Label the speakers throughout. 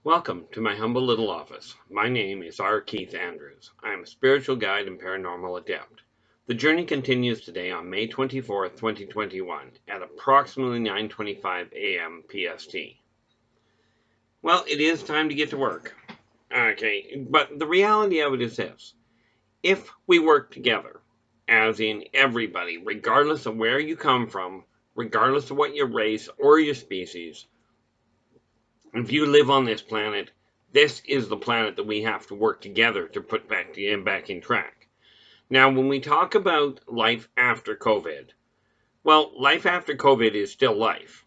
Speaker 1: Welcome to my humble little office. My name is R. Keith Andrews. I am a spiritual guide and paranormal adept. The journey continues today on May 24th, 2021 at approximately 9:25 a.m. PST. Well, it is time to get to work. Okay, but the reality of it is this. If we work together, as in everybody, regardless of where you come from, regardless of what your race or your species, if you live on this planet, this is the planet that we have to work together to put back in track. Now, when we talk about life after COVID, well, life after COVID is still life,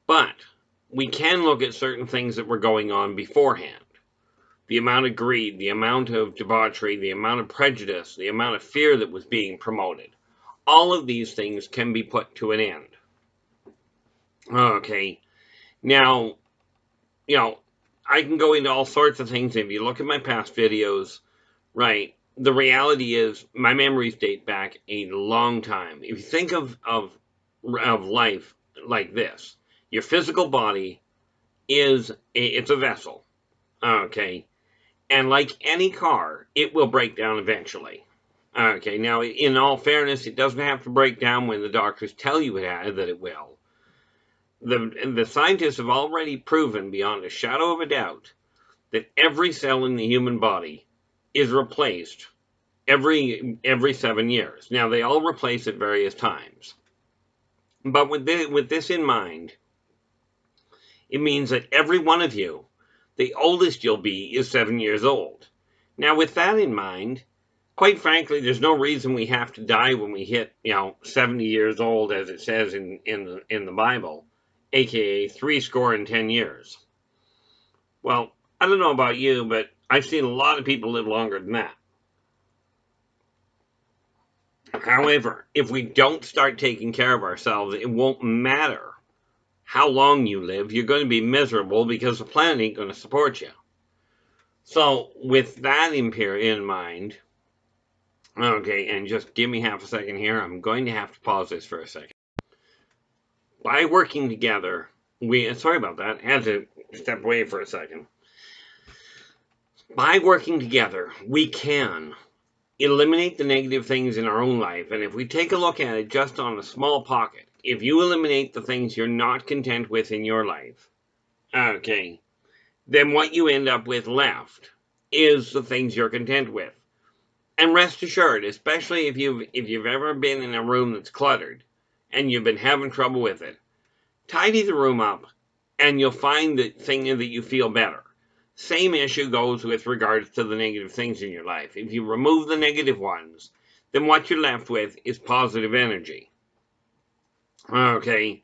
Speaker 1: but we can look at certain things that were going on beforehand. The amount of greed, the amount of debauchery, the amount of prejudice, the amount of fear that was being promoted. All of these things can be put to an end. Okay, now, I can go into all sorts of things. If you look at my past videos, right, the reality is my memories date back a long time. If you think of life like this, your physical body it's a vessel, okay, and like any car, it will break down eventually. Okay, now in all fairness, it doesn't have to break down when the doctors tell you that it will. The scientists have already proven beyond a shadow of a doubt that every cell in the human body is replaced every 7 years. Now they all replace at various times, but with this in mind, it means that every one of you, the oldest you'll be is 7 years old. Now with that in mind, quite frankly, there's no reason we have to die when we hit 70 years old, as it says in the Bible, aka 70 and 10 years. Well, I don't know about you, but I've seen a lot of people live longer than that. However, if we don't start taking care of ourselves, it won't matter how long you live. You're going to be miserable because the planet ain't going to support you. So, with that in mind, okay, and just give me half a second here. I'm going to have to pause this for a second. By working together, sorry about that. I had to step away for a second. By working together, we can eliminate the negative things in our own life. And if we take a look at it just on a small pocket, if you eliminate the things you're not content with in your life, okay, then what you end up with left is the things you're content with. And rest assured, especially if you've ever been in a room that's cluttered and you've been having trouble with it, tidy the room up and you'll find the thing that you feel better. Same issue goes with regards to the negative things in your life. If you remove the negative ones, then what you're left with is positive energy. Okay,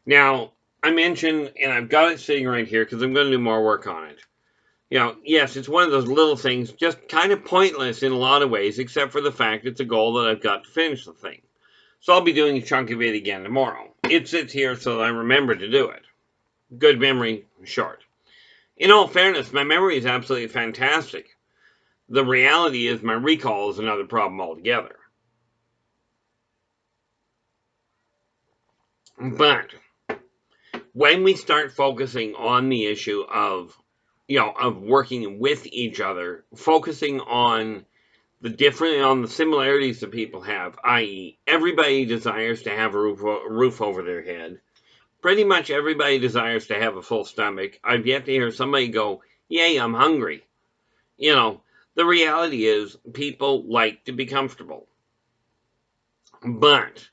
Speaker 1: now I mentioned, and I've got it sitting right here because I'm going to do more work on it. Yes, it's one of those little things, just kind of pointless in a lot of ways, except for the fact it's a goal that I've got to finish the thing. So I'll be doing a chunk of it again tomorrow. It sits here so that I remember to do it. Good memory, short. In all fairness, my memory is absolutely fantastic. The reality is my recall is another problem altogether. But when we start focusing on the issue of working with each other, focusing on the similarities that people have, i.e., everybody desires to have a roof over their head. Pretty much everybody desires to have a full stomach. I've yet to hear somebody go, "Yay, I'm hungry." The reality is people like to be comfortable. But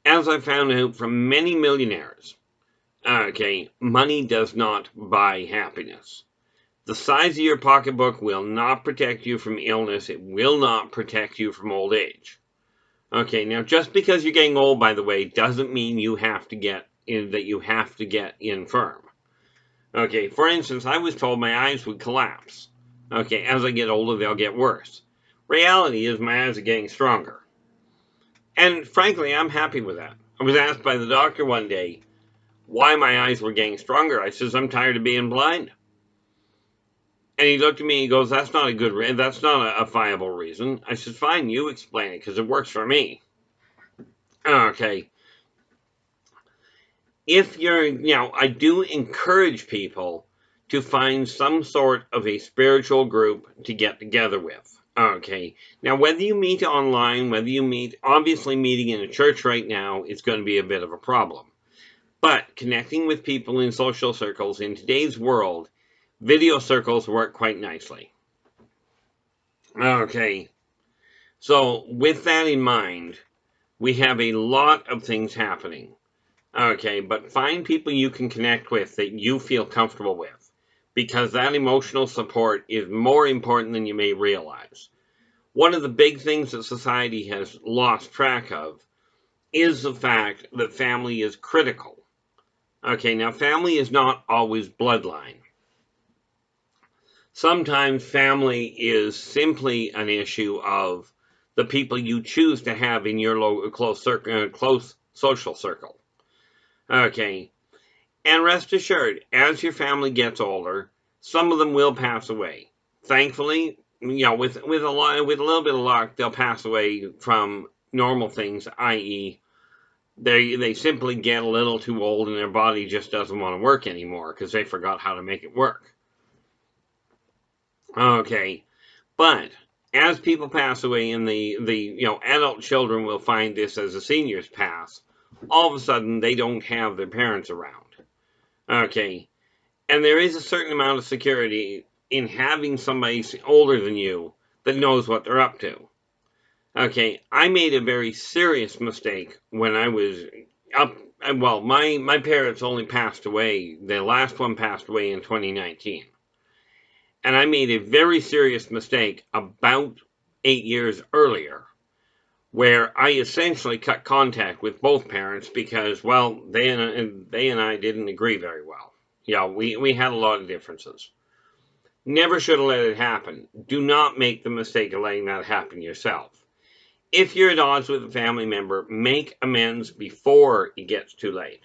Speaker 1: as I found out from many millionaires, okay, money does not buy happiness. The size of your pocketbook will not protect you from illness. It will not protect you from old age. Okay, now just because you're getting old, by the way, doesn't mean you have to get infirm. Okay, for instance, I was told my eyes would collapse. Okay, as I get older, they'll get worse. Reality is my eyes are getting stronger. And frankly, I'm happy with that. I was asked by the doctor one day why my eyes were getting stronger. I says, I'm tired of being blind. And he looked at me and he goes, that's not a viable reason. I said, fine, you explain it because it works for me. Okay. If I do encourage people to find some sort of a spiritual group to get together with. Okay, now whether you meet online, whether you meet, obviously meeting in a church right now is going to be a bit of a problem. But connecting with people in social circles in today's world, video circles work quite nicely. Okay, so with that in mind, we have a lot of things happening. Okay, but find people you can connect with that you feel comfortable with, because that emotional support is more important than you may realize. One of the big things that society has lost track of is the fact that family is critical. Okay, now family is not always bloodline. Sometimes family is simply an issue of the people you choose to have in your close social circle. Okay, and rest assured, as your family gets older, some of them will pass away. Thankfully, with a little bit of luck, they'll pass away from normal things, i.e., they simply get a little too old and their body just doesn't want to work anymore because they forgot how to make it work. Okay, but as people pass away and the adult children will find this as the seniors pass, all of a sudden they don't have their parents around. Okay, and there is a certain amount of security in having somebody older than you that knows what they're up to. Okay, I made a very serious mistake when I was up. Well, my parents only passed away. The last one passed away in 2019. And I made a very serious mistake about 8 years earlier, where I essentially cut contact with both parents because, well, they and I didn't agree very well. Yeah, we had a lot of differences. Never should have let it happen. Do not make the mistake of letting that happen yourself. If you're at odds with a family member, make amends before it gets too late.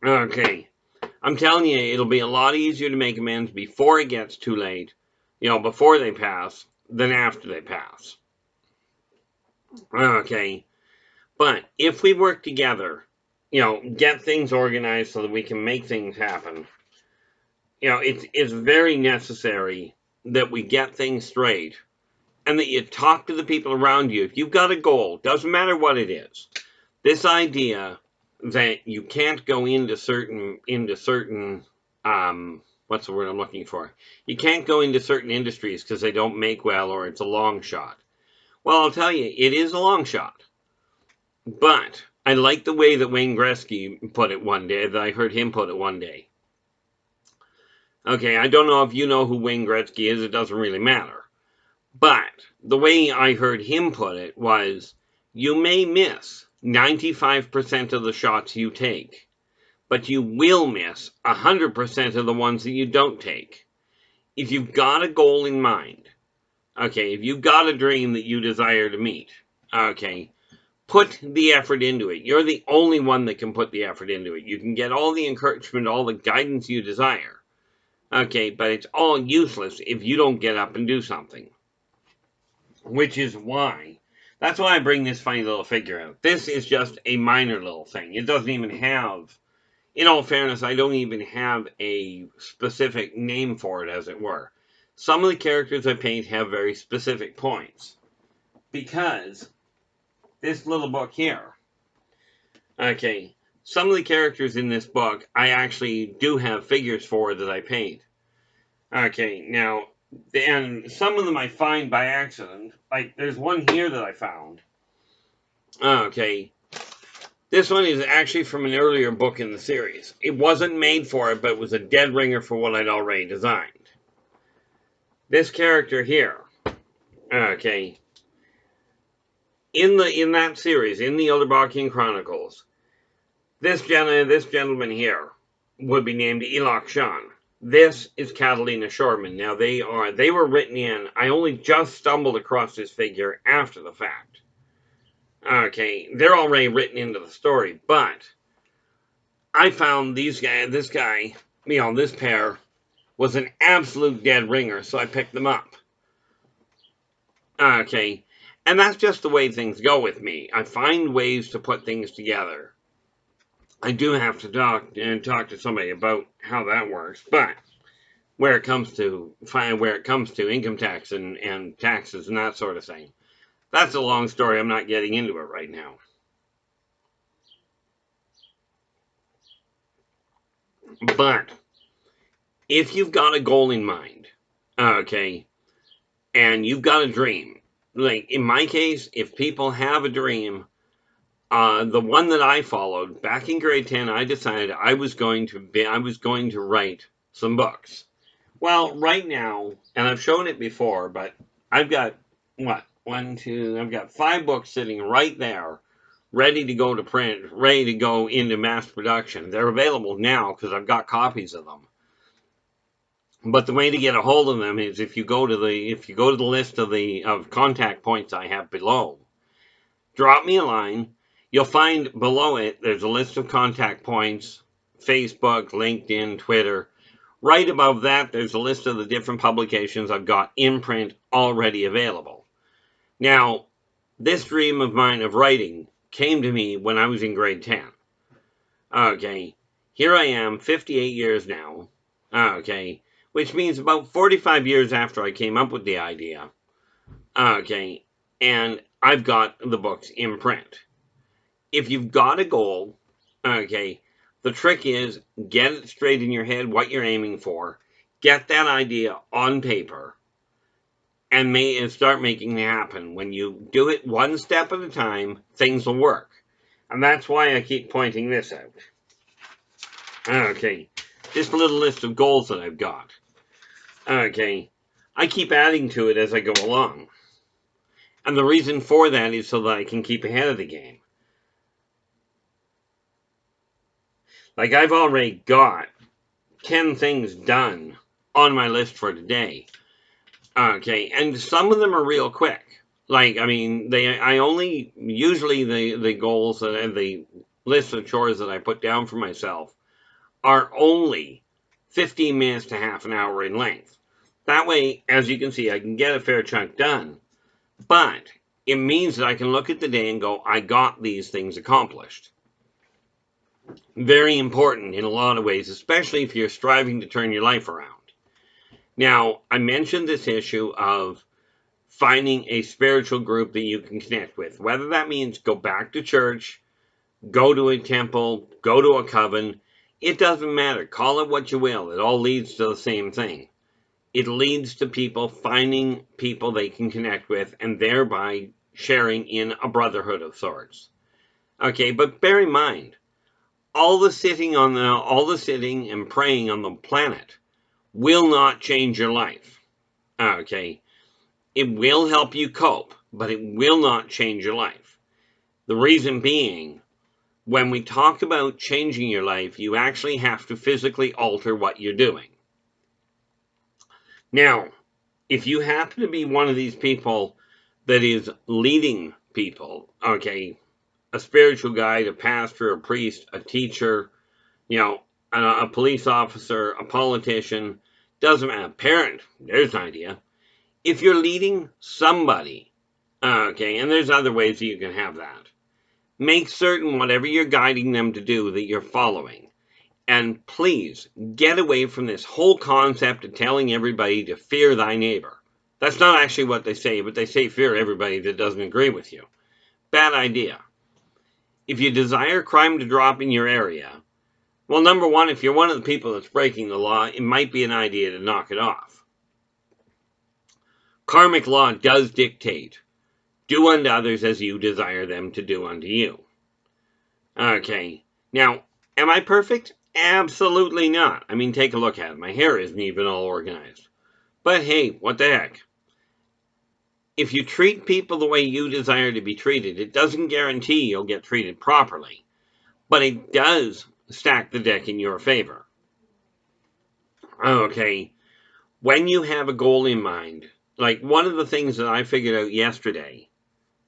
Speaker 1: Okay, I'm telling you, it'll be a lot easier to make amends before it gets too late, before they pass, than after they pass. Okay, but if we work together, get things organized so that we can make things happen, it's very necessary that we get things straight and that you talk to the people around you. If you've got a goal, doesn't matter what it is, this idea that you can't go into certain what's the word I'm looking for? You can't go into certain industries because they don't make well or it's a long shot. Well, I'll tell you, it is a long shot. But I like the way that Wayne Gretzky put it one day, that I heard him put it one day. Okay, I don't know if you know who Wayne Gretzky is, it doesn't really matter. But the way I heard him put it was, you may miss 95% of the shots you take, but you will miss 100% of the ones that you don't take. If you've got a goal in mind, okay, if you've got a dream that you desire to meet, okay, put the effort into it. You're the only one that can put the effort into it. You can get all the encouragement, all the guidance you desire, okay, but it's all useless if you don't get up and do something. Which is why, that's why I bring this funny little figure out. This is just a minor little thing. It doesn't even have, in all fairness, I don't even have a specific name for it, as it were. Some of the characters I paint have very specific points. Because this little book here, okay, some of the characters in this book I actually do have figures for that I paint. Okay, now, and some of them I find by accident. Like, there's one here that I found. Okay, this one is actually from an earlier book in the series. It wasn't made for it, but it was a dead ringer for what I'd already designed. This character here, okay, in that series, in the Yldrbac Chronicles, this gentleman here would be named Yldrbac. This is Catalina Shoreman. Now they were written in. I only just stumbled across this figure after the fact. Okay, they're already written into the story, but I found this guy, this pair was an absolute dead ringer, so I picked them up. Okay, and that's just the way things go with me. I find ways to put things together. I do have to talk to somebody about how that works. But where it comes to income tax and taxes and that sort of thing, that's a long story. I'm not getting into it right now. But if you've got a goal in mind, okay, and you've got a dream, like in my case, if people have a dream, the one that I followed back in grade 10, I decided I was going to write some books. Well, right now, and I've shown it before, but I've got what? I've got 5 books sitting right there, ready to go to print, ready to go into mass production. They're available now because I've got copies of them. But the way to get a hold of them is if you go to the list of contact points I have below, drop me a line. You'll find below it there's a list of contact points: Facebook, LinkedIn, Twitter. Right above that, there's a list of the different publications I've got in print already available. Now, this dream of mine of writing came to me when I was in grade 10. Okay, here I am, 58 years now. Okay, which means about 45 years after I came up with the idea. Okay, and I've got the books in print. If you've got a goal, okay, the trick is get it straight in your head what you're aiming for, get that idea on paper, and start making it happen. When you do it one step at a time, things will work. And that's why I keep pointing this out. Okay, this little list of goals that I've got. Okay, I keep adding to it as I go along. And the reason for that is so that I can keep ahead of the game. Like, I've already got 10 things done on my list for today. Okay, and some of them are real quick. Like, I mean, usually the goals and the list of chores that I put down for myself are only 15 minutes to half an hour in length. That way, as you can see, I can get a fair chunk done. But it means that I can look at the day and go, I got these things accomplished. Very important in a lot of ways, especially if you're striving to turn your life around. Now, I mentioned this issue of finding a spiritual group that you can connect with. Whether that means go back to church, go to a temple, go to a coven, it doesn't matter. Call it what you will. It all leads to the same thing. It leads to people finding people they can connect with and thereby sharing in a brotherhood of sorts. Okay, but bear in mind, all the sitting and praying on the planet will not change your life. Okay, it will help you cope, but it will not change your life. The reason being, when we talk about changing your life, you actually have to physically alter what you're doing. Now, if you happen to be one of these people that is leading people, okay, a spiritual guide, a pastor, a priest, a teacher, a police officer, a politician, doesn't matter, a parent, there's an idea. If you're leading somebody, okay, and there's other ways that you can have that, make certain whatever you're guiding them to do that you're following. And please, get away from this whole concept of telling everybody to fear thy neighbor. That's not actually what they say, but they say fear everybody that doesn't agree with you. Bad idea. If you desire crime to drop in your area, well, number one, if you're one of the people that's breaking the law, it might be an idea to knock it off. Karmic law does dictate, do unto others as you desire them to do unto you. Okay, now, am I perfect? Absolutely not. I mean, take a look at it. My hair isn't even all organized. But hey, what the heck? If you treat people the way you desire to be treated, it doesn't guarantee you'll get treated properly. But it does stack the deck in your favor. Okay, when you have a goal in mind, like one of the things that I figured out yesterday,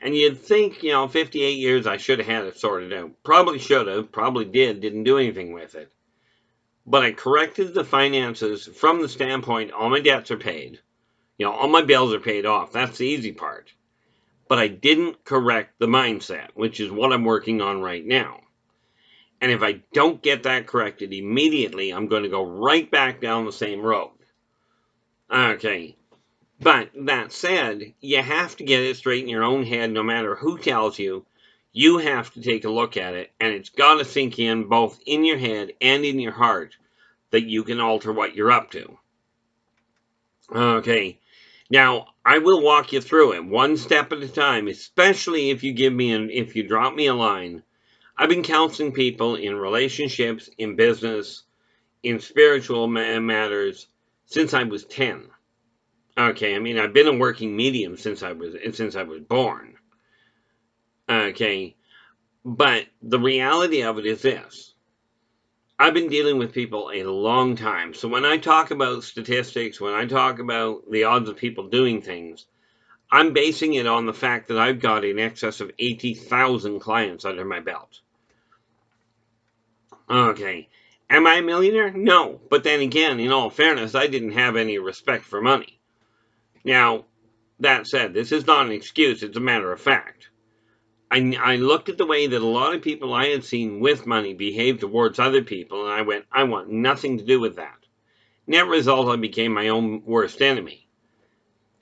Speaker 1: and you'd think, 58 years I should have had it sorted out. Probably should have, probably didn't do anything with it. But I corrected the finances from the standpoint all my debts are paid. All my bills are paid off. That's the easy part. But I didn't correct the mindset, which is what I'm working on right now. And if I don't get that corrected immediately, I'm going to go right back down the same road. Okay. But that said, you have to get it straight in your own head no matter who tells you. You have to take a look at it, and it's got to sink in both in your head and in your heart that you can alter what you're up to. Okay. Now, I will walk you through it one step at a time, especially if you if you drop me a line. I've been counseling people in relationships, in business, in spiritual matters since I was 10. Okay, I mean, I've been a working medium since I was born. Okay, but the reality of it is this. I've been dealing with people a long time. So when I talk about statistics, when I talk about the odds of people doing things, I'm basing it on the fact that I've got in excess of 80,000 clients under my belt. Okay. Am I a millionaire? No. But then again, in all fairness, I didn't have any respect for money. Now, that said, this is not an excuse, it's a matter of fact. I looked at the way that a lot of people I had seen with money behave towards other people, and I went, I want nothing to do with that. Net result, I became my own worst enemy.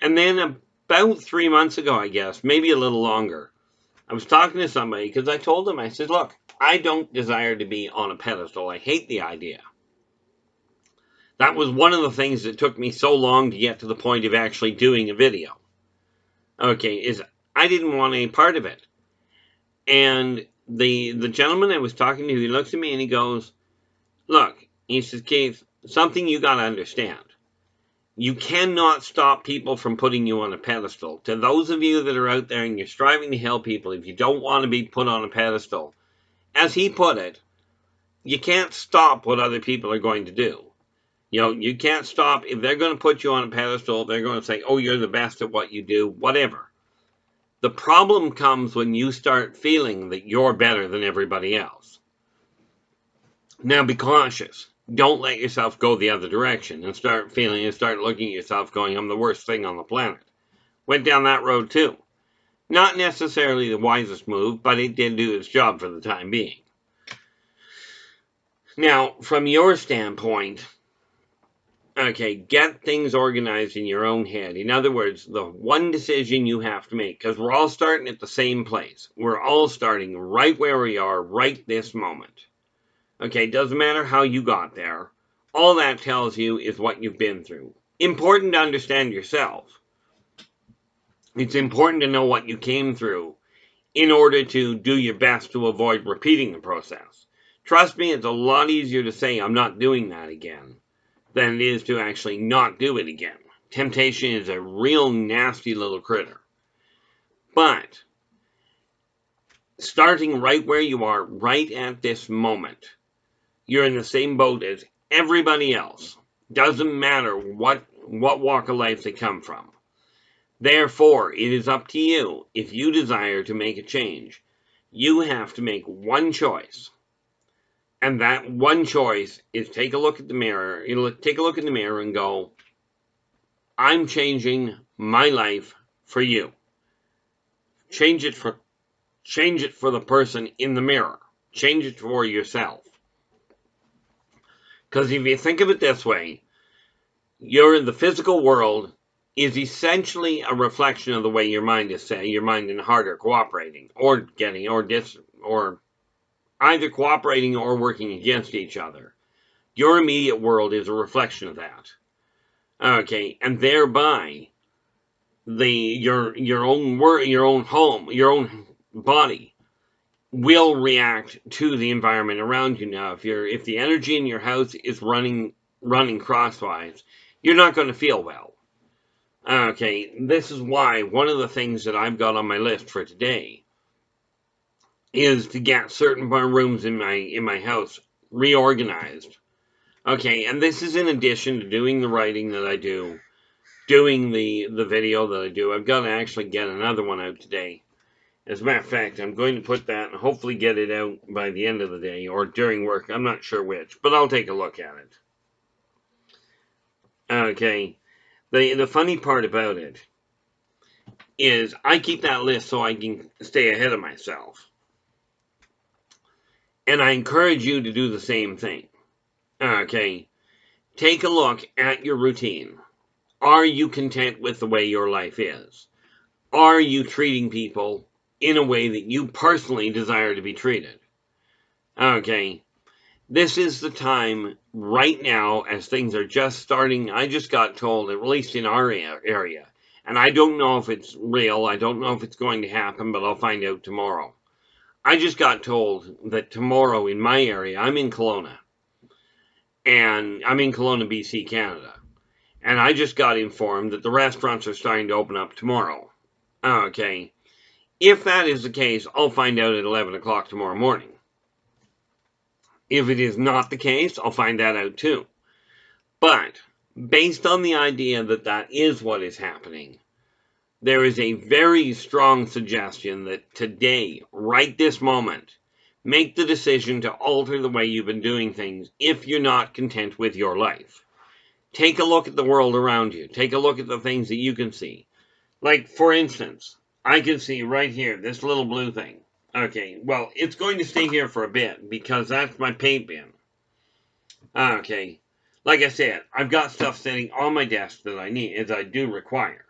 Speaker 1: And then about 3 months ago, I guess, maybe a little longer, I was talking to somebody because I told them, I said, look, I don't desire to be on a pedestal. I hate the idea. That was one of the things that took me so long to get to the point of actually doing a video. Okay, is I didn't want any part of it. And the gentleman I was talking to, he looks at me and he goes, look, he says, Keith, something you got to understand. You cannot stop people from putting you on a pedestal. To those of you that are out there and you're striving to help people, if you don't want to be put on a pedestal, as he put it, you can't stop what other people are going to do. You know, you can't stop. If they're going to put you on a pedestal, they're going to say, oh, you're the best at what you do, whatever. The problem comes when you start feeling that you're better than everybody else. Now be cautious. Don't let yourself go the other direction and start looking at yourself going, I'm the worst thing on the planet. Went down that road too. Not necessarily the wisest move, but it did do its job for the time being. Now, from your standpoint, okay, get things organized in your own head. In other words, the one decision you have to make, because we're all starting at the same place. We're all starting right where we are right this moment. Okay, doesn't matter how you got there. All that tells you is what you've been through. Important to understand yourself. It's important to know what you came through in order to do your best to avoid repeating the process. Trust me, it's a lot easier to say I'm not doing that again than it is to actually not do it again. Temptation is a real nasty little critter. But starting right where you are, right at this moment, you're in the same boat as everybody else. Doesn't matter what walk of life they come from. Therefore, it is up to you. If you desire to make a change, you have to make one choice. And that one choice is take a look at the mirror. Take a look in the mirror and go, I'm changing my life for you. Change it for the person in the mirror. Change it for yourself. Because if you think of it this way, the physical world is essentially a reflection of the way your mind is set. Your mind and heart are cooperating, or either cooperating or working against each other. Your immediate world is a reflection of that. Okay, and thereby your own home, your own body will react to the environment around you. Now, if the energy in your house is running crosswise, you're not going to feel well. Okay, this is why one of the things that I've got on my list for today is to get certain rooms in my house reorganized. Okay, and this is in addition to doing the writing that I do, doing the video that I do. I've got to actually get another one out today. As a matter of fact, I'm going to put that and hopefully get it out by the end of the day or during work. I'm not sure which, but I'll take a look at it. Okay, the funny part about it is I keep that list so I can stay ahead of myself. And I encourage you to do the same thing. Okay? Take a look at your routine. Are you content with the way your life is? Are you treating people in a way that you personally desire to be treated? Okay? This is the time right now as things are just starting. I just got told, at least in our area, and I don't know if it's real, I don't know if it's going to happen, but I'll find out tomorrow. I just got told that tomorrow in my area, I'm in Kelowna, BC, Canada, and I just got informed that the restaurants are starting to open up tomorrow. Okay, if that is the case, I'll find out at 11 o'clock tomorrow morning. If it is not the case, I'll find that out too. But based on the idea that that is what is happening, there is a very strong suggestion that today, right this moment, make the decision to alter the way you've been doing things if you're not content with your life. Take a look at the world around you. Take a look at the things that you can see. Like, for instance, I can see right here, this little blue thing. Okay, well, it's going to stay here for a bit because that's my paint bin. Okay, like I said, I've got stuff sitting on my desk that I need, as I do require.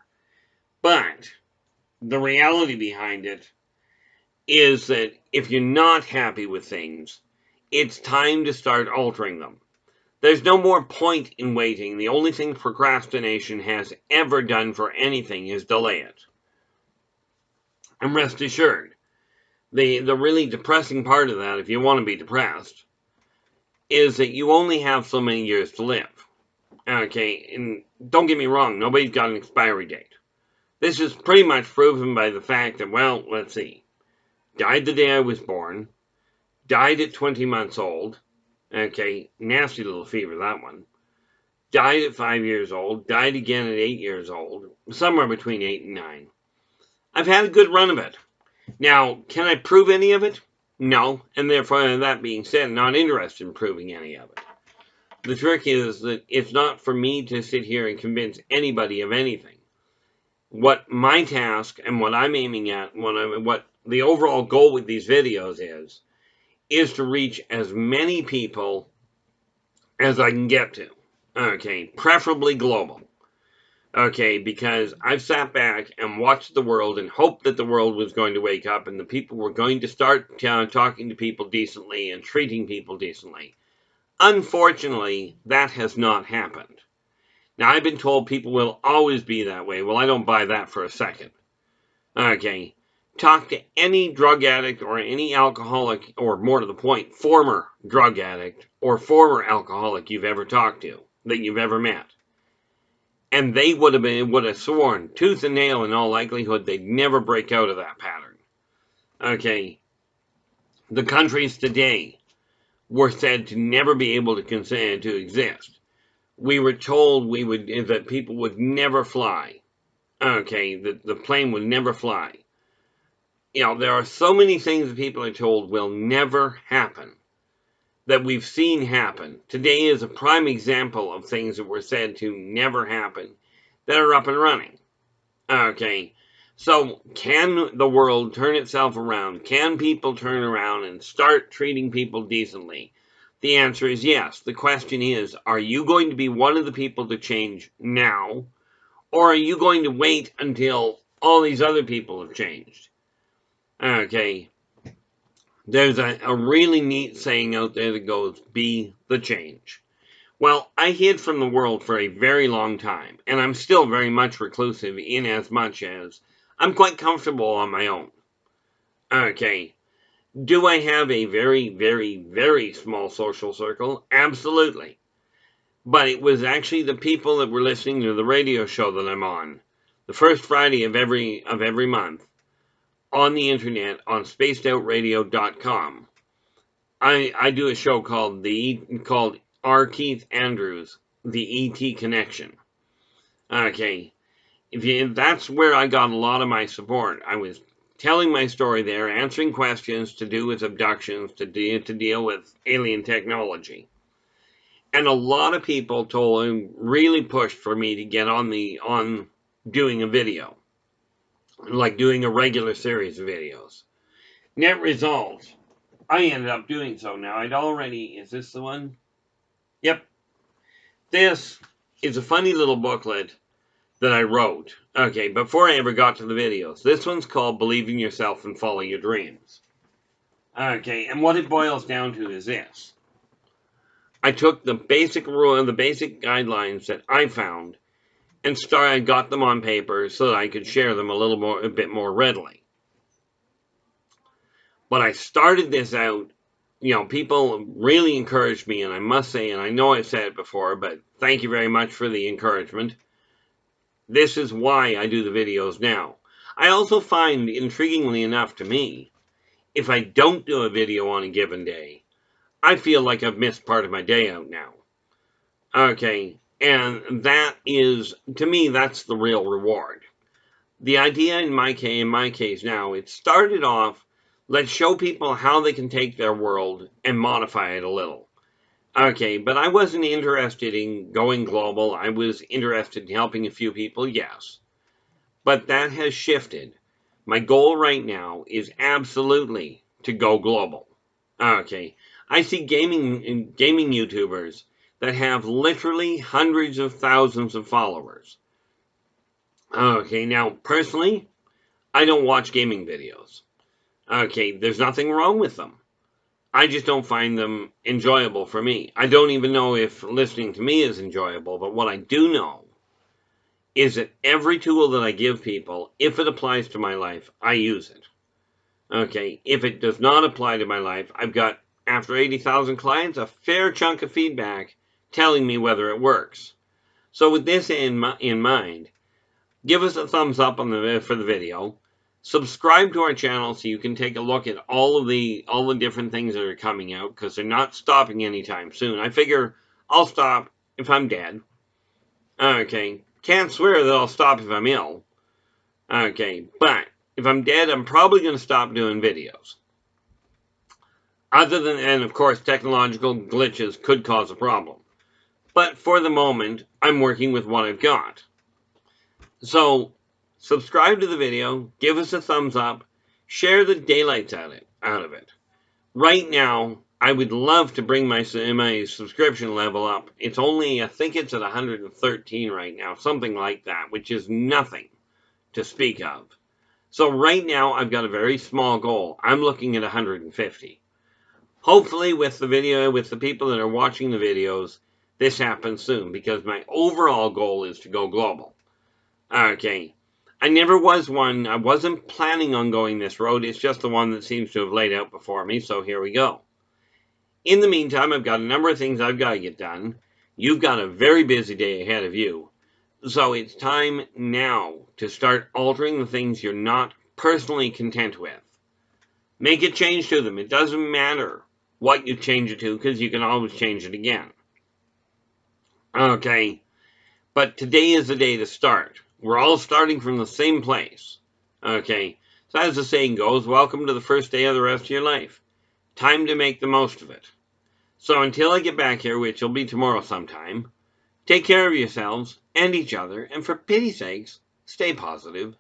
Speaker 1: But the reality behind it is that if you're not happy with things, it's time to start altering them. There's no more point in waiting. The only thing procrastination has ever done for anything is delay it. And rest assured, the really depressing part of that, if you want to be depressed, is that you only have so many years to live. Okay, and don't get me wrong, nobody's got an expiry date. This is pretty much proven by the fact that, well, let's see, died the day I was born, died at 20 months old, okay, nasty little fever, that one, died at 5 years old, died again at 8 years old, somewhere between 8 and 9. I've had a good run of it. Now, can I prove any of it? No, and therefore, that being said, I'm not interested in proving any of it. The trick is that it's not for me to sit here and convince anybody of anything. What my task and what I'm aiming at, what the overall goal with these videos is to reach as many people as I can get to. Okay, preferably global. Okay, because I've sat back and watched the world and hoped that the world was going to wake up and the people were going to start talking to people decently and treating people decently. Unfortunately, that has not happened. Now, I've been told people will always be that way. Well, I don't buy that for a second. Okay, talk to any drug addict or any alcoholic, or more to the point, former drug addict or former alcoholic you've ever talked to, that you've ever met. And they would have sworn, tooth and nail in all likelihood, they'd never break out of that pattern. Okay, the countries today were said to never be able to exist. We were told that people would never fly. Okay, that the plane would never fly. You know, there are so many things that people are told will never happen that we've seen happen. Today is a prime example of things that were said to never happen that are up and running. Okay, so can the world turn itself around? Can people turn around and start treating people decently? The answer is yes. The question is, are you going to be one of the people to change now? Or are you going to wait until all these other people have changed? Okay, there's a really neat saying out there that goes, be the change. Well, I hid from the world for a very long time, and I'm still very much reclusive in as much as I'm quite comfortable on my own. Okay, do I have a very, very, very small social circle? Absolutely. But it was actually the people that were listening to the radio show that I'm on, the first Friday of every month, on the internet on spacedoutradio.com. I do a show called R. Keith Andrews, the ET Connection. Okay, that's where I got a lot of my support. I was telling my story there, answering questions to do with abductions, to deal with alien technology. And a lot of people really pushed for me to get on doing a video, like doing a regular series of videos. Net result, I ended up doing so. Now, I'd already... Is this the one? Yep. This is a funny little booklet that I wrote. Okay, before I ever got to the videos. This one's called Believe in Yourself and Follow Your Dreams. Okay, and what it boils down to is this. I took the basic rule, the basic guidelines that I found, and got them on paper so that I could share them a bit more readily. But I started this out, people really encouraged me, and I must say, and I know I've said it before, but thank you very much for the encouragement. This is why I do the videos now. I also find, intriguingly enough to me, if I don't do a video on a given day, I feel like I've missed part of my day out now. Okay, and that is, to me, that's the real reward. The idea in my case now, it started off, let's show people how they can take their world and modify it a little. Okay, but I wasn't interested in going global. I was interested in helping a few people, yes. But that has shifted. My goal right now is absolutely to go global. Okay, I see gaming YouTubers that have literally hundreds of thousands of followers. Okay, now, personally, I don't watch gaming videos. Okay, there's nothing wrong with them. I just don't find them enjoyable for me. I don't even know if listening to me is enjoyable, but what I do know is that every tool that I give people, if it applies to my life, I use it. Okay, if it does not apply to my life, I've got, after 80,000 clients, a fair chunk of feedback telling me whether it works. So with this in mind, give us a thumbs up for the video. Subscribe to our channel so you can take a look at all the different things that are coming out, because they're not stopping anytime soon. I figure I'll stop if I'm dead. Okay, can't swear that I'll stop if I'm ill. Okay, but if I'm dead, I'm probably going to stop doing videos. Other than, and of course, technological glitches could cause a problem. But for the moment, I'm working with what I've got. So, subscribe to the video, give us a thumbs up, share the daylights out of it. Right now, I would love to bring my subscription level up. It's only, I think it's at 113 right now, something like that, which is nothing to speak of. So right now, I've got a very small goal. I'm looking at 150. Hopefully, with the people that are watching the videos, this happens soon, because my overall goal is to go global. Okay. I wasn't planning on going this road. It's just the one that seems to have laid out before me, so here we go. In the meantime, I've got a number of things I've got to get done. You've got a very busy day ahead of you. So it's time now to start altering the things you're not personally content with. Make a change to them. It doesn't matter what you change it to, because you can always change it again. Okay, but today is the day to start. We're all starting from the same place. Okay, so as the saying goes, welcome to the first day of the rest of your life. Time to make the most of it. So until I get back here, which will be tomorrow sometime, take care of yourselves and each other, and for pity's sakes, stay positive.